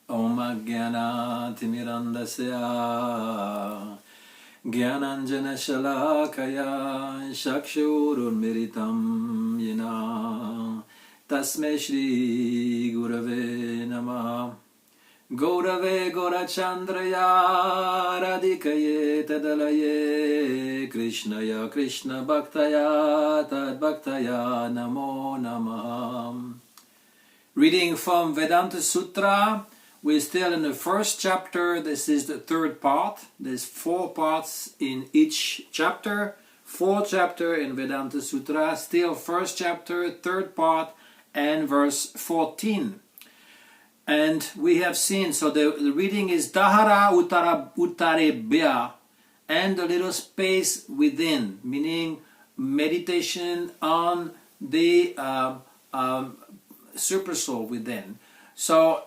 Om Jnana-timirandasya Jnananjana Shalakaya Chakshurunmilitam Yena Tasmai Shri Gurave Namaha Gaurave Gaurachandraya Radhikaye Tadalaye Krishnaya Krishna Bhaktaya Tad Bhaktaya Namo Namaha. Reading from Vedanta Sutra. We're still in the first chapter. This is the third part. There's 4 parts in each chapter. 4th chapter in Vedanta Sutra. Still first chapter, third part, and verse 14. And we have seen, so the reading is Dahara Utarebhya, and the little space within, meaning meditation on the supersoul within. So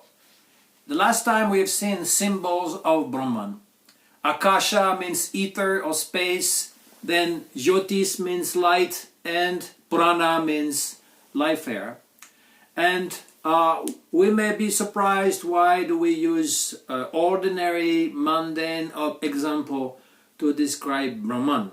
the last time we have seen symbols of Brahman. Akasha means ether or space, then Jyotis means light, and Prana means life air. And we may be surprised, why do we use ordinary, mundane example to describe Brahman?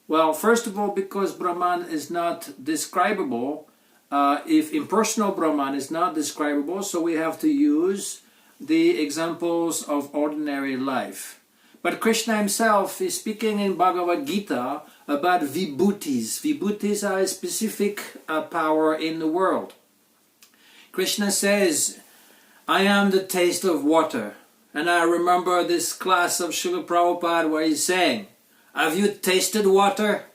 Well, first of all, because Brahman is not describable, if impersonal Brahman is not describable, so we have to use the examples of ordinary life. But Krishna himself is speaking in Bhagavad Gita about vibhutis. Vibhutis are a specific power in the world. Krishna says, I am the taste of water. And I remember this class of Srila Prabhupada where he's saying, have you tasted water?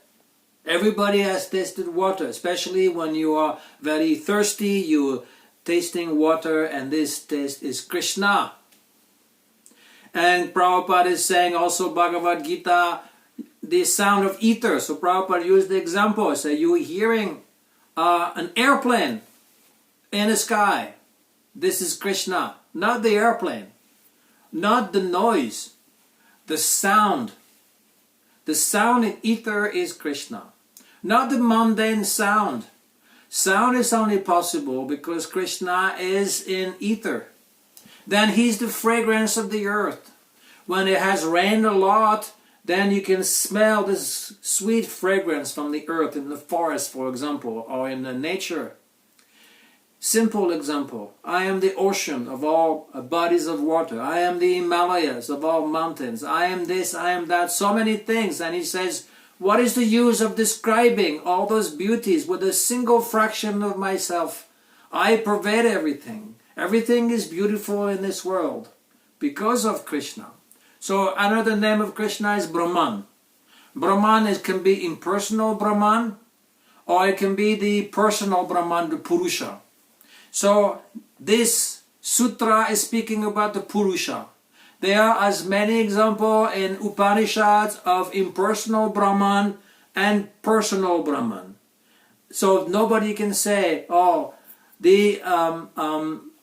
Everybody has tasted water, especially when you are very thirsty, you're tasting water, and this taste is Krishna. And Prabhupada is saying also Bhagavad Gita, the sound of ether. So Prabhupada used the example, so you're hearing an airplane in the sky. This is Krishna, not the airplane, not the noise, the sound. The sound in ether is Krishna, not the mundane sound. Sound is only possible because Krishna is in ether. Then he's the fragrance of the earth. When it has rained a lot, then you can smell this sweet fragrance from the earth in the forest, for example, or in the nature. Simple example. I am the ocean of all bodies of water. I am the Himalayas of all mountains. I am this, I am that, so many things. And he says, what is the use of describing all those beauties with a single fraction of myself? I pervade everything. Everything is beautiful in this world because of Krishna. So another name of Krishna is Brahman. Brahman can be impersonal Brahman, or it can be the personal Brahman, the Purusha. So this sutra is speaking about the Purusha. There are as many examples in Upanishads of impersonal Brahman and personal Brahman. So nobody can say, oh, the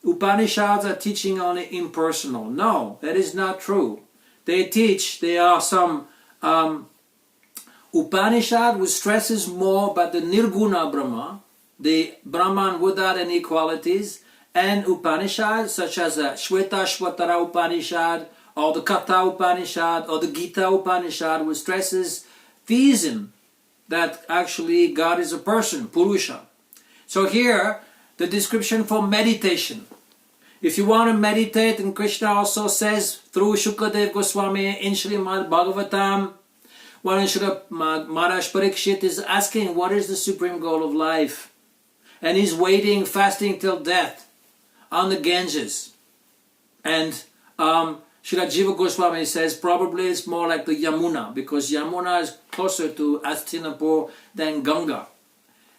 Upanishads are teaching only impersonal. No, that is not true. There are some Upanishad which stresses more about the Nirguna Brahma, the Brahman without any qualities, and Upanishads such as Shvetashvatara Upanishad, or the Katha Upanishad, or the Gita Upanishad, which stresses theism, that actually God is a person, Purusha. So here, the description for meditation. If you want to meditate, and Krishna also says through Shukadev Goswami in Srimad Bhagavatam, when Maharaj Parikshit is asking what is the supreme goal of life, and he's waiting, fasting till death on the Ganges. And Srila Jiva Goswami says probably it's more like the Yamuna, because Yamuna is closer to Hastinapur than Ganga.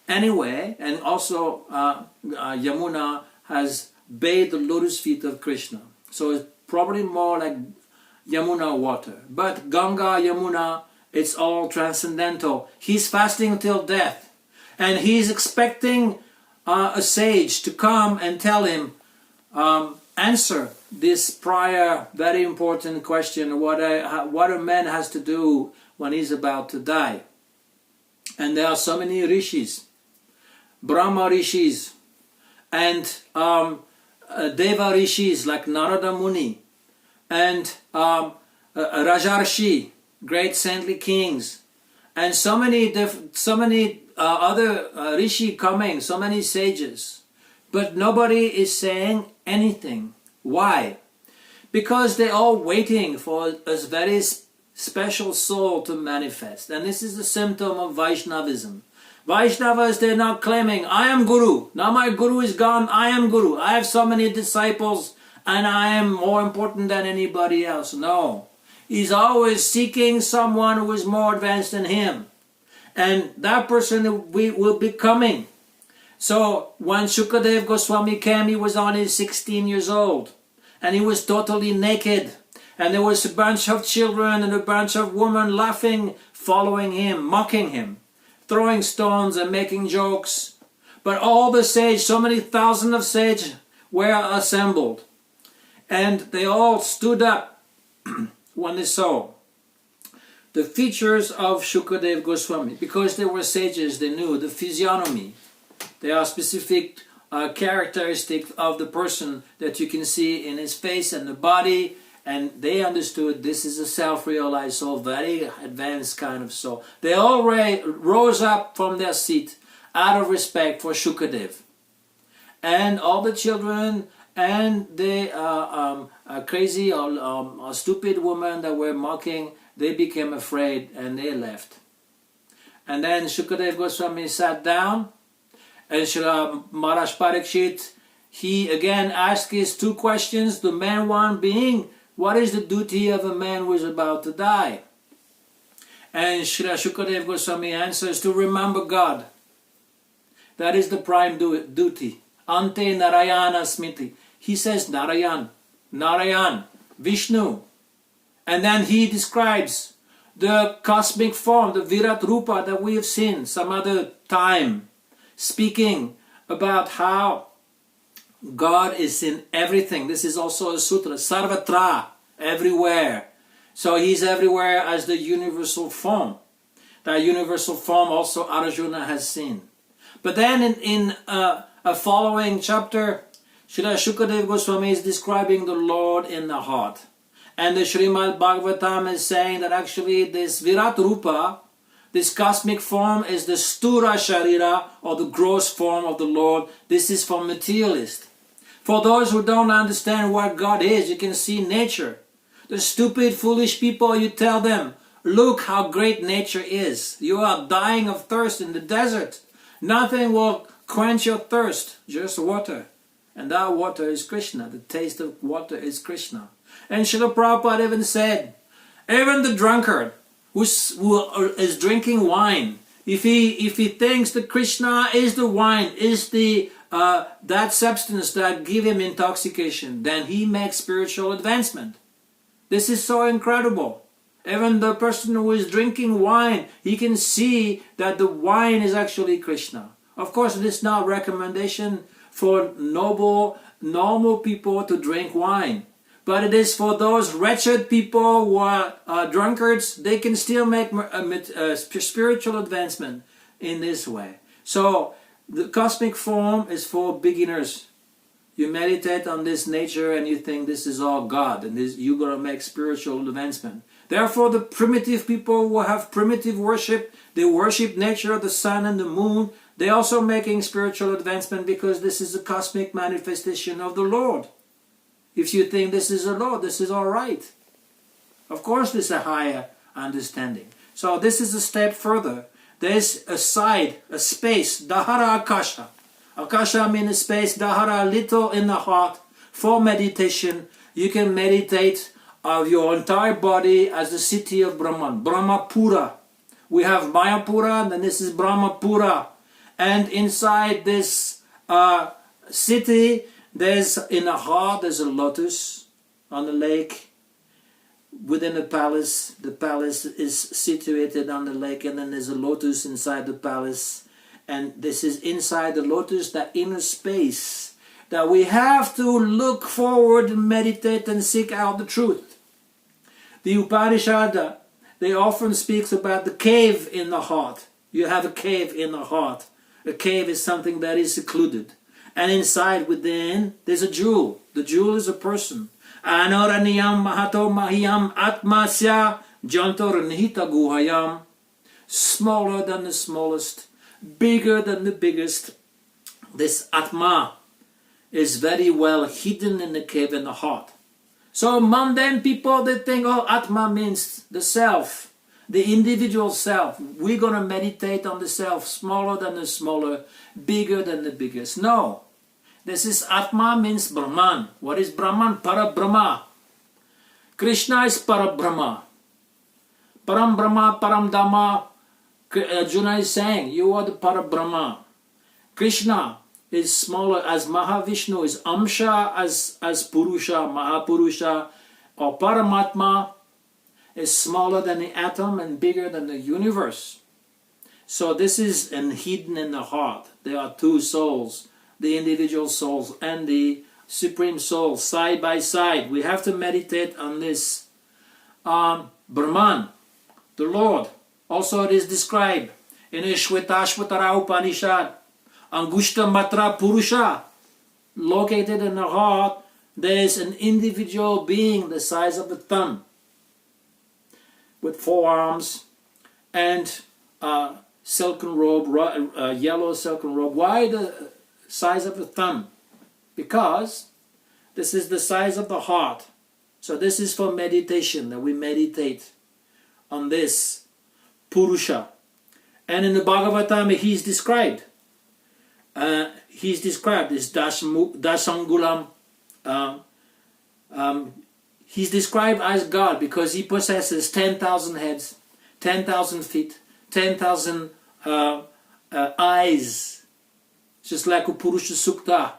Anyway, and also Yamuna has bathed the lotus feet of Krishna. So it's probably more like Yamuna water. But Ganga, Yamuna, it's all transcendental. He's fasting till death. And he's expecting a sage to come and tell him, answer this prior very important question, what a man has to do when he's about to die. And there are so many rishis, Brahma rishis, and Deva Rishis like Narada Muni, and Rajarshi, great saintly kings, and so many other rishi coming, so many sages, but nobody is saying anything. Why? Because they're all waiting for a very special soul to manifest, and this is a symptom of Vaishnavism. Vaishnavas, they're not claiming, I am Guru, now my Guru is gone, I am Guru, I have so many disciples, and I am more important than anybody else. No. He's always seeking someone who is more advanced than him. And that person will be coming. So when Shukadev Goswami came, he was only 16 years old. And he was totally naked. And there was a bunch of children and a bunch of women laughing, following him, mocking him, throwing stones and making jokes. But all the sages, so many thousands of sages were assembled. And they all stood up when they saw the features of Shukadev Goswami. Because they were sages, they knew the physiognomy. There are specific characteristics of the person that you can see in his face and the body. And they understood this is a self-realized soul, very advanced kind of soul. They all rose up from their seat out of respect for Shukadev. And all the children and the crazy or stupid women that were mocking, they became afraid and they left. And then Shukadev Goswami sat down, and Srila Maharaj Parikshit, he again asked his two questions, the main one being, what is the duty of a man who is about to die? And Srila Shukadev Goswami answers, to remember God. That is the prime duty. Ante Narayana Smriti. He says Narayan, Vishnu. And then he describes the cosmic form, the Virat Rupa that we have seen some other time, speaking about how God is in everything. This is also a sutra, Sarvatra, everywhere. So he's everywhere as the universal form. That universal form also Arjuna has seen. But then in a following chapter, Srila Shukadev Goswami is describing the Lord in the heart. And the Srimad Bhagavatam is saying that actually this Virat Rupa, this cosmic form, is the Sthura Sharira, or the gross form of the Lord. This is for materialists. For those who don't understand what God is, you can see nature. The stupid, foolish people, you tell them, look how great nature is. You are dying of thirst in the desert. Nothing will quench your thirst, just water. And that water is Krishna. The taste of water is Krishna. And Srila Prabhupada even said, even the drunkard who is drinking wine, if he thinks that Krishna is the wine, is the that substance that give him intoxication, then he makes spiritual advancement. This is so incredible. Even the person who is drinking wine, he can see that the wine is actually Krishna. Of course, it is not a recommendation for normal people to drink wine. But it is for those wretched people who are drunkards, they can still make spiritual advancement in this way. So, the cosmic form is for beginners. You meditate on this nature and you think this is all God, and you're going to make spiritual advancement. Therefore, the primitive people who have primitive worship, they worship nature, the sun and the moon, they're also making spiritual advancement because this is a cosmic manifestation of the Lord. If you think this is the Lord, this is all right. Of course, this is a higher understanding. So this is a step further. There's a side, a space, Dahara Akasha. Akasha means a space, Dahara, little in the heart, for meditation. You can meditate of your entire body as the city of Brahman, Brahmapura. We have Mayapura, and then this is Brahmapura. And inside this city, there's in the heart, there's a lotus on the lake. Within the palace is situated on the lake, and then there's a lotus inside the palace. And this is inside the lotus, that inner space that we have to look forward and meditate and seek out the truth. The Upanishad, they often speaks about the cave in the heart. You have a cave in the heart. A cave is something that is secluded. And inside, within, there's a jewel. The jewel is a person. Anoraniyam mahato mahiyam atmasya jantor nihita guhayam. Smaller than the smallest, bigger than the biggest. This Atma is very well hidden in the cave in the heart. So mundane people, they think, oh, Atma means the self, the individual self. We're going to meditate on the self, smaller than the smaller, bigger than the biggest. No. This is Atma means Brahman. What is Brahman? Para-Brahma. Krishna is Para-Brahma. Param Brahma, Param Dhamma. Arjuna is saying, you are the Para-Brahma. Krishna is smaller as Mahavishnu, is Amsha as Purusha, Mahapurusha, or Paramatma is smaller than the atom and bigger than the universe. So this is hidden in the heart. There are two souls, the individual souls and the Supreme Soul, side by side. We have to meditate on this. Brahman, the Lord. Also it is described in Shvetashvatara Upanishad, Angushta Matra Purusha, located in the heart, there is an individual being the size of the thumb, with 4 arms and silken robe, yellow silken robe. Why the size of the thumb? Because this is the size of the heart. So this is for meditation, that we meditate on this Purusha. And in the Bhagavatam he's described. He's described as Dasangulam. He's described as God because he possesses 10,000 heads, 10,000 feet, 10,000 eyes. Just like a Purusha Sukta.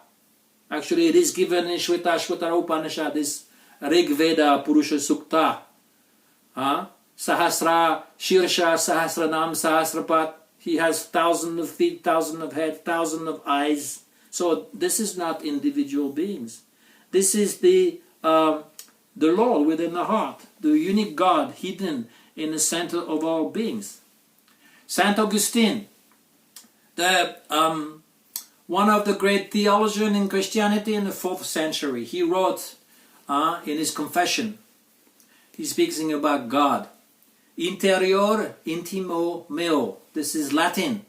Actually it is given in Shvetashvatara Upanishad, this Rig Veda Purusha Sukta. Sahasra Shirsha Sahasranam Sahasrapat. He has 1,000 of feet, 1,000 of head, 1,000 of eyes. So this is not individual beings. This is the Lord within the heart, the unique God hidden in the center of all beings. Saint Augustine, one of the great theologians in Christianity in the 4th century, he wrote in his Confession, he's speaking about God. Interior intimo meo. This is Latin.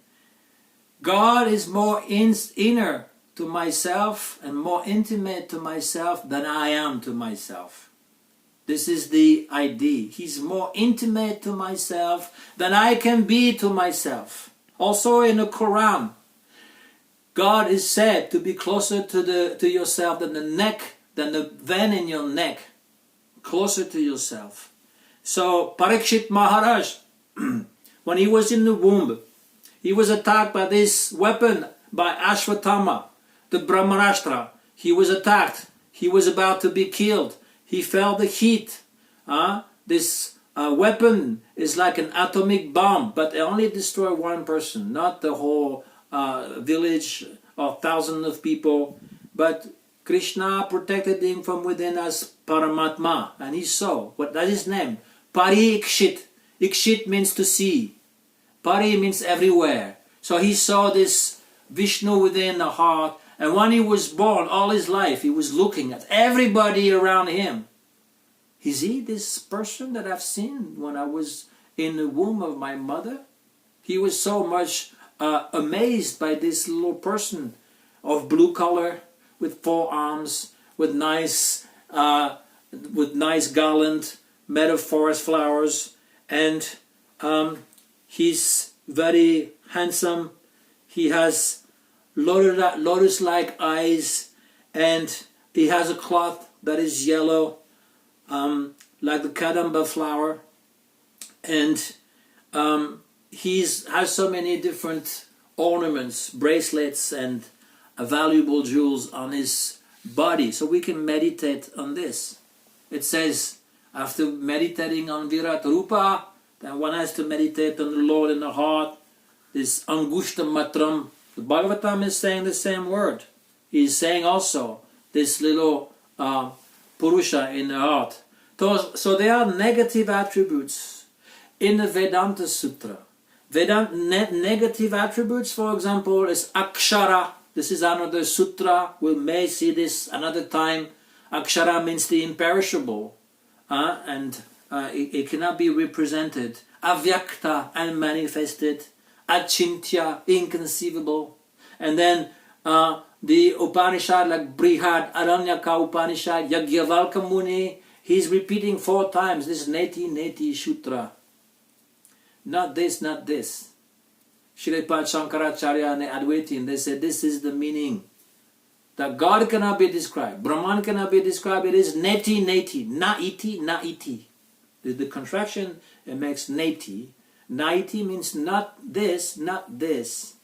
God is more inner to myself and more intimate to myself than I am to myself. This is the idea. He's more intimate to myself than I can be to myself. Also in the Quran, God is said to be closer to yourself than the neck, than the vein in your neck. Closer to yourself. So Parikshit Maharaj, when he was in the womb, he was attacked by this weapon by Ashwatthama, the Brahmanastra. He was attacked. He was about to be killed. He felt the heat. This weapon is like an atomic bomb, but it only destroyed one person, not the whole village or thousands of people. But Krishna protected him from within as Paramatma, and he saw. What that is his name? Parikshit. Ikshit means to see. Pari means everywhere. So he saw this Vishnu within the heart, and when he was born, all his life, he was looking at everybody around him. Is he this person that I've seen when I was in the womb of my mother? He was so much amazed by this little person of blue color, with 4 arms, with nice garland made of forest flowers, and he's very handsome. He has lotus-like eyes, and he has a cloth that is yellow, like the kadamba flower, and he has so many different ornaments, bracelets, and valuable jewels on his body. So we can meditate on this. It says, after meditating on Virat Rupa, then one has to meditate on the Lord in the heart. This Angushta Matram. The Bhagavatam is saying the same word. He's saying also this little Purusha in the heart. So there are negative attributes in the Vedanta Sutra. Negative attributes, for example, is Akshara. This is another sutra. We may see this another time. Akshara means the imperishable, and it cannot be represented. Avyakta, unmanifested. Achintya, inconceivable. And then the Upanishad like Brihad, Aranyaka Upanishad, Yagyavalkya Muni, he's repeating 4 times this Neti Neti Sutra. Not this, not this. Shripad Shankaracharya and Advaiti, and they said this is the meaning. That God cannot be described, Brahman cannot be described, it is Neti Neti, Na-iti, Na-iti. The contraction, it makes Neti. Na-iti means not this, not this.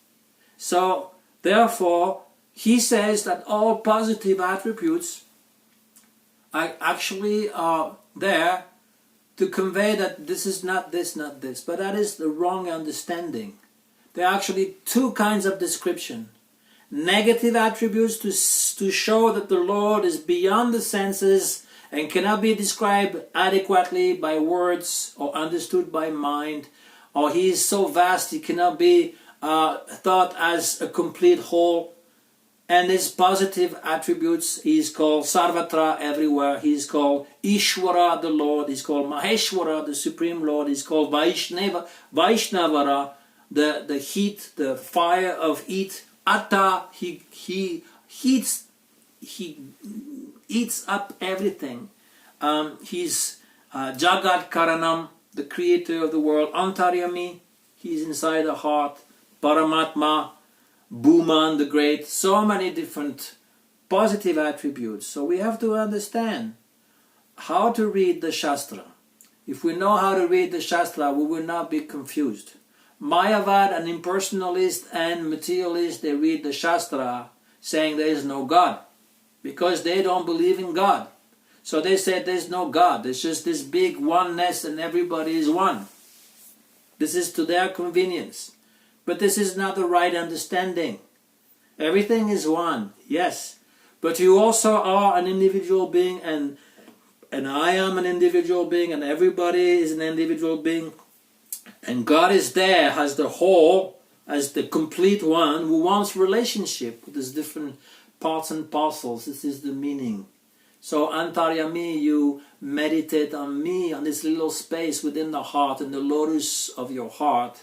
So, therefore, he says that all positive attributes are actually there to convey that this is not this, not this. But that is the wrong understanding. There are actually 2 kinds of description. Negative attributes to show that the Lord is beyond the senses and cannot be described adequately by words or understood by mind, or he is so vast he cannot be thought as a complete whole. And his positive attributes, he is called Sarvatra, everywhere. He is called Ishvara, the Lord. He is called Maheshwara, the Supreme Lord. He is called Vaishnavara, the heat, the fire of heat. Atta, he heats, he eats up everything. He's Jagat Karanam, the creator of the world. Antaryami, he's inside the heart. Paramatma, Bhuman the great. So many different positive attributes. So we have to understand how to read the Shastra. If we know how to read the Shastra, we will not be confused. Mayavad, an impersonalist and materialist, they read the Shastra saying there is no God, because they don't believe in God. So they say there's no God, there's just this big oneness and everybody is one. This is to their convenience. But this is not the right understanding. Everything is one, yes. But you also are an individual being, and I am an individual being, and everybody is an individual being. And God is there as the whole, as the complete one who wants relationship with these different parts and parcels. This is the meaning. So Antaryami, you meditate on me, on this little space within the heart, in the lotus of your heart.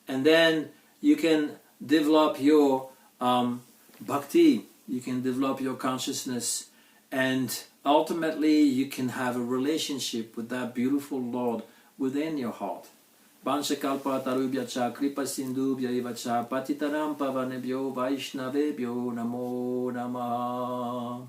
And then you can develop your bhakti, you can develop your consciousness, and ultimately you can have a relationship with that beautiful Lord within your heart. Vanchakalpa tarubhyacha kripa sindhubhya evacha patitaram pavanebhyo vaishnavebhyo namo namaha.